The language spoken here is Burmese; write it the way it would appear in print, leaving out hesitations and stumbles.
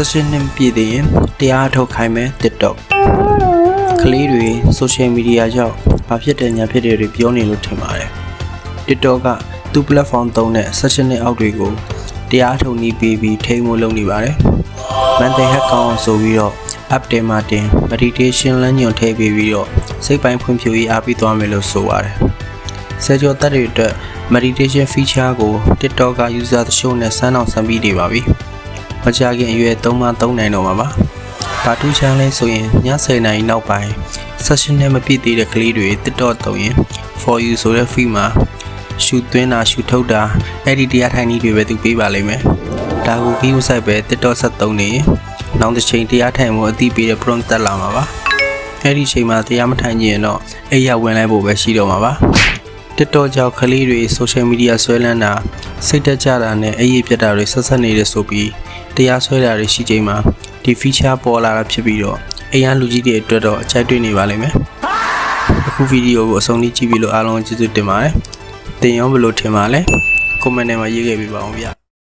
16နှစ်ပြည့်တဲ့တရားထုတ်ခိုင်းမဲ့ TikTok ကလေးတွေ social media ကြောင့်ဘာဖြစ်တယ်ညာဖြစ်တယ်တွေပြောနေလို့ထင်ပါတယ် TikTok ကသူ့ platform သုံးတဲ့16နှစ်အောက်တွေကိုတရားထုတ်နည်းပေးပြီးထိန်းမိုးလုပ်နေပါတယ်မန်တေဟက်ကောင်အောင်ဆိုပြီးတော့ app တင်မှာတင် meditation လမ်းညွှန်ထည့်ပေးပြီးတော့စိတ်ပိုင်းဖွံ့ဖြိုးရေးအားပေးသွားမယ်လို့ဆိုပါတယ်ဆယ်ကျော်သက်တွေအတွက် meditation feature ကို TikTok က user တချို့နဲ့စမ်းအောင်ဆံပြီးနေပါပြီမကြခင်အရွယ်3မှ3နိုင်တော့မှာပါ။ဘာထူးချမ်းလဲဆိုရင်ည10နာရီနောက်ပိုင်း session နဲ့မပြည့်သေးတဲ့ကလေးတွေ TikTok သုံးရင် for you ဆိုတဲ့ feed မှာရှူသွင်းတာရှူထုတ်တာအဲ့ဒီတရားထိုင်နည်းတွေပဲသူပေးပါလိမ့်မယ်။ဒါကိုပြီးဥဆိုင်ပဲ TikTok ဆက်သုံးနေရင်နောက်တစ်ချိန်တရားထိုင်မှုအသိပေးတဲ့ prompt တက်လာမှာပါ။အဲ့ဒီချိန်မှာတရားမထိုင်ရင်တော့အဲ့ရဝင်လိုက်ဖို့ပဲရှိတော့မှာပါ။ TikTok ကြောင့်ကလေးတွေ social media ဆွဲလန်းတာစိတ်တက်ကြတာနဲ့အရေးပြတ်တာတွေဆက်ဆက်နေတယ်ဆိုပြီးတရားဆွဲတာတွေရှိချိန်မှာဒီ feature ပေါ်လာတာဖြစ်ပြီးတော့အရင်လူကြီးတွေအတွက်တော့အကြိုက်တွေ့နေပါလိမ့်မယ်အခုဗီဒီယိုကိုအဆုံးထိကြည့်ပြီးလို့အားလုံးကျေးဇူးတင်ပါတယ်တင်ရောဘယ်လိုထင်ပါလဲ comment ထဲမှာရေးခဲ့ပေးပါအောင်ဗျ